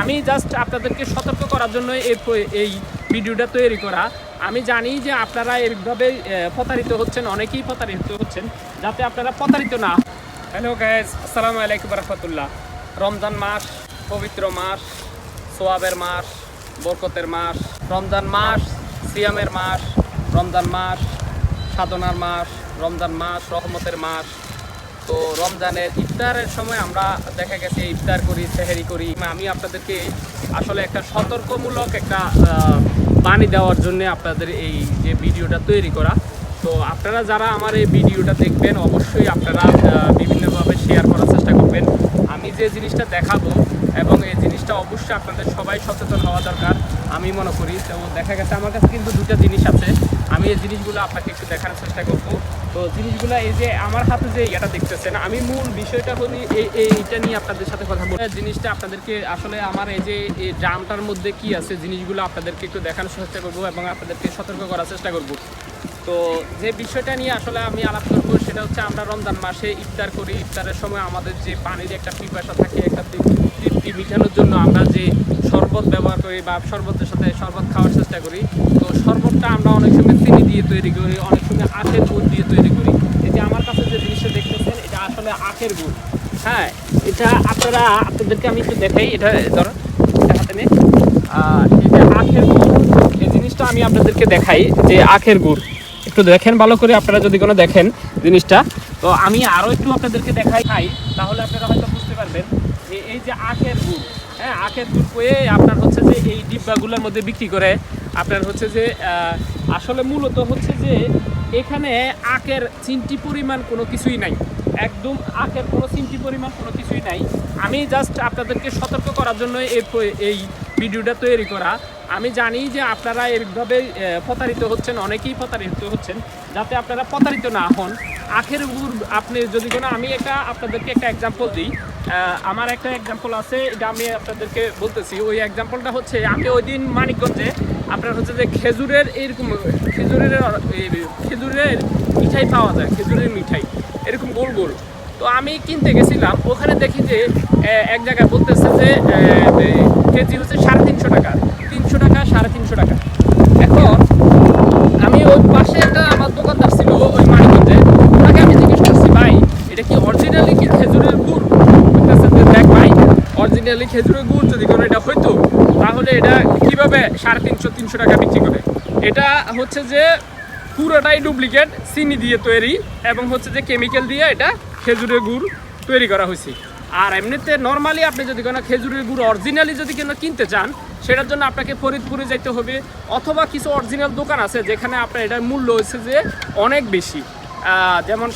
আমি জাস্ট আপনাদেরকে সতর্ক করার জন্য এই ভিডিওটা তৈরি করা। আমি জানি যে আপনারা এইভাবে প্রতারিত হচ্ছেন, অনেকেই প্রতারিত হচ্ছেন, যাতে আপনারা প্রতারিত না। হ্যালো গাইজ, আসসালামু আলাইকুম রাহমাতুল্লাহ। রমজান মাস, পবিত্র মাস, সোয়াবের মাস, বরকতের মাস, রমজান মাস, সিয়ামের মাস, রমজান মাস, সাধনার মাস, রমজান মাস, রহমতের মাস। তো রমজানের ইফতারের সময় আমরা দেখা গেছে ইফতার করি, সেহেরি করি। আমি আপনাদেরকে আসলে একটা সতর্কমূলক একটা বাণী দেওয়ার জন্য আপনাদের এই যে ভিডিওটা তৈরি করা। তো আপনারা যারা আমার এই ভিডিওটা দেখবেন অবশ্যই আপনারা বিভিন্নভাবে শেয়ার করার চেষ্টা করবেন। আমি যে জিনিসটা দেখাবো এবং এই জিনিসটা অবশ্যই আপনাদের সবাই সচেতন হওয়া দরকার আমি মনে করি। তো দেখা গেছে আমার কাছে কিন্তু দুটো জিনিস আছে, আমি এই জিনিসগুলো আপনাকে একটু দেখানোর চেষ্টা করবো। তো জিনিসগুলো এই যে আমার হাতে যে এটা দেখতেছেন, আমি মূল বিষয়টা হলি এইটা নিয়ে আপনাদের সাথে কথা বলবো। জিনিসটা আপনাদেরকে আসলে আমার এই যে এই ড্রামটার মধ্যে কি আছে জিনিসগুলো আপনাদেরকে একটু দেখানোর চেষ্টা করবো এবং আপনাদেরকে সতর্ক করার চেষ্টা করব। তো যে বিষয়টা নিয়ে আসলে আমি আলাপ করবো সেটা হচ্ছে আমরা রমজান মাসে ইফতার করি। ইফতারের সময় আমাদের যে পানির একটা পিপাসা থাকে, একটা তৃপ্তি মিটানোর জন্য আমরা যে শরবত ব্যবহার করি বা শরবতের সাথে শরবত খাওয়ার চেষ্টা করি। তো শরবতটা আমরা অনেক সময় চিনি দিয়ে তৈরি করি, অনেক সময় আখের গুড় দিয়ে তৈরি করি। এই যে আমার কাছে যে জিনিসটা দেখতেছেন এটা আসলে আখের গুড়। হ্যাঁ, এটা আপনাদেরকে আমি একটু দেখাই। এটা ধরো এটা হাতে নেই, এটা আখের গুড়। এই জিনিসটা আমি আপনাদেরকে দেখাই যে আখের গুড়। একটু দেখেন ভালো করে, আপনারা যদি কোনো দেখেন জিনিসটা। তো আমি আরও একটু আপনাদেরকে দেখাই তাহলে আপনারা হয়তো বুঝতে পারবেন যে এই যে আখের গুড়। হ্যাঁ, আখের গুড় করে আপনার হচ্ছে যে এই ডিব্বাগুলোর মধ্যে বিক্রি করে। আপনার হচ্ছে যে আসলে মূলত হচ্ছে যে এখানে আখের চিমটি পরিমাণ কোনো কিছুই নাই, একদম আখের কোনো চিমটি পরিমাণ কোনো কিছুই নাই। আমি জাস্ট আপনাদেরকে সতর্ক করার জন্য এই ভিডিওটা তৈরি করা। আমি জানি যে আপনারা এইভাবে প্রতারিত হচ্ছেন, অনেকেই প্রতারিত হচ্ছেন, যাতে আপনারা প্রতারিত না হন। আখের গুড় আপনি যদি কোনো, আমি আপনাদেরকে একটা এক্সাম্পল দিই। আমার একটা এক্সাম্পল আছে, এটা আমি আপনাদেরকে বলতেছি। ওই এক্সাম্পলটা হচ্ছে আমি ওই দিন মানিকগঞ্জে আপনার হচ্ছে যে খেজুরের এরকম খেজুরের মিঠাই পাওয়া যায়, খেজুরের মিঠাই এরকম গোল গোল। তো আমি কিনতে গেছিলাম, ওখানে দেখি যে এক জায়গায় বলতেছে যে কেজি হচ্ছে 350 টাকা, 300 টাকা, 350 টাকা। এখন আমি ওই পাশে একটা আমার দোকানদার ছিল ওই মানিকগঞ্জে, ওনাকে আমি জিজ্ঞেস করছি, ভাই এটা কি অরিজিনালি কি খেজুরের গুড়? বলতেছে যে দেখ ভাই, অরিজিনালি খেজুরের গুড় যদি কোনো এটা হইতো তাহলে এটা কীভাবে 350-300 টাকা বিক্রি করে? এটা হচ্ছে যে পুরোটাই ডুপ্লিকেট, চিনি দিয়ে তৈরি এবং হচ্ছে যে কেমিক্যাল দিয়ে এটা খেজুরের গুড় তৈরি করা হয়েছে। আর এমনিতে নর্মালি আপনি যদি কোনো খেজুরের গুড় অরিজিনালি যদি কেন কিনতে চান, সেটার জন্য আপনাকে ফরিদপুরে যেতে হবে, অথবা কিছু অরিজিনাল দোকান আছে যেখানে আপনার এটার মূল্য হচ্ছে যে অনেক বেশি। যেমন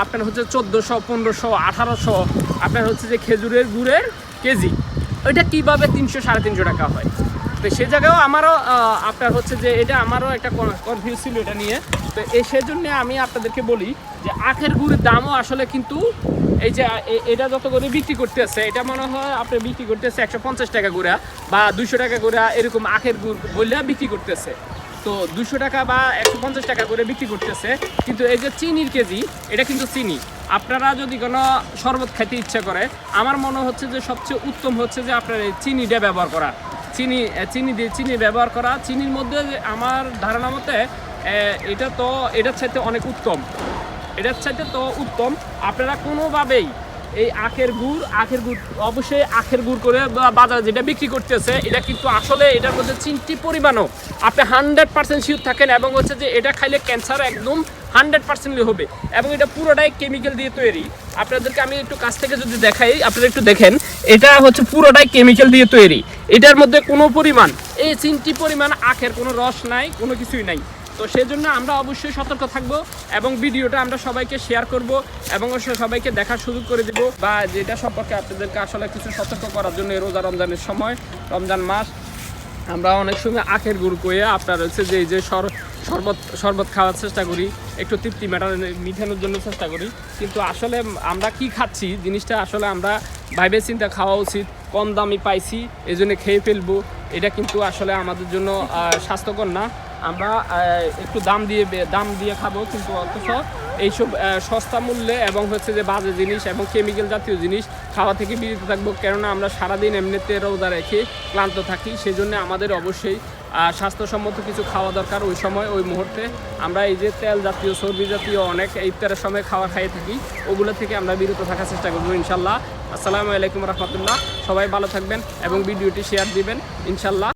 আপনার হচ্ছে 1400, 1500, 1800 আপনার হচ্ছে যে খেজুরের গুড়ের কেজি। ওইটা কীভাবে 300-350 টাকা হয়? তো সে জায়গায়ও আমারও আপনার হচ্ছে যে এটা আমারও একটা কনফিউজ ছিল এটা নিয়ে। তো সেজন্য আমি আপনাদেরকে বলি যে আখের গুড়ের দামও আসলে কিন্তু এই যে এটা যত করে বিক্রি করতেছে, এটা মনে হয় আপনি বিক্রি করতেছে 150 টাকা গুঁড়া বা 200 টাকা গুঁড়া, এরকম আখের গুড় বললে বিক্রি করতেছে। তো 200 টাকা বা 150 টাকা করে বিক্রি করতেছে। কিন্তু এই যে চিনির কেজি, এটা কিন্তু চিনি। আপনারা যদি কোনো শরবত খেতে ইচ্ছা করে, আমার মনে হচ্ছে যে সবচেয়ে উত্তম হচ্ছে যে আপনার এই চিনিটা ব্যবহার করা। চিনি ব্যবহার করা। চিনির মধ্যে আমার ধারণা মতে এটার চাইতে অনেক উত্তম, এটার চাইতে তো উত্তম। আপনারা কোনোভাবেই এই আখের গুড় অবশ্যই আখের গুড় করে বাজারে যেটা বিক্রি করতেছে, এটা কিন্তু আসলে এটার মধ্যে চিনির পরিমাণও আপনি 100% শিওর থাকেন এবং হচ্ছে যে এটা খাইলে ক্যান্সার একদম 100% হবে এবং এটা পুরোটাই কেমিক্যাল দিয়ে তৈরি। আপনাদেরকে আমি একটু কাছ থেকে যদি দেখাই, আপনারা একটু দেখেন, এটা হচ্ছে পুরোটাই কেমিক্যাল দিয়ে তৈরি। এটার মধ্যে কোনো পরিমাণ এই চিনির পরিমাণ আখের কোনো রস নাই, কোনো কিছুই নাই। তো সেজন্য আমরা অবশ্যই সতর্ক থাকব এবং ভিডিওটা আমরা সবাইকে শেয়ার করব এবং সবাইকে দেখার সুযোগ করে দেব, বা যেটা সম্পর্কে আপনাদেরকে আসলে কিছু সতর্ক করার জন্য রোজা রমজানের সময়, রমজান মাস, আমরা অনেক সময় আখের গুড় করে আপনার হচ্ছে যে এই যে শরবত খাওয়ার চেষ্টা করি, একটু তৃপ্তি মিটানোর জন্য চেষ্টা করি। কিন্তু আসলে আমরা কি খাচ্ছি জিনিসটা আসলে আমরা ভাইবে চিন্তা খাওয়া উচিত। কম দামি পাইছি এই জন্য খেয়ে ফেলবো, এটা কিন্তু আসলে আমাদের জন্য স্বাস্থ্যকর না। আমরা একটু দাম দিয়ে খাবো, কিন্তু অথচ এইসব সস্তা মূল্যে এবং হচ্ছে যে বাজে জিনিস এবং কেমিক্যাল জাতীয় জিনিস খাওয়া থেকে বিরত থাকবো। কেননা আমরা সারাদিন এমনিতে রোজা রেখে ক্লান্ত থাকি, সেই জন্য আমাদের অবশ্যই স্বাস্থ্যসম্মত কিছু খাওয়া দরকার। ওই সময় ওই মুহূর্তে আমরা এই যে তেল জাতীয় চর্বি জাতীয় অনেক ইফতারের সময় খাওয়া খাইয়ে থাকি, ওগুলো থেকে আমরা বিরত থাকার চেষ্টা করবো ইনশাল্লাহ। আসসালামু আলাইকুম রহমতুল্লাহ। সবাই ভালো থাকবেন এবং ভিডিওটি শেয়ার দিবেন ইনশাল্লাহ।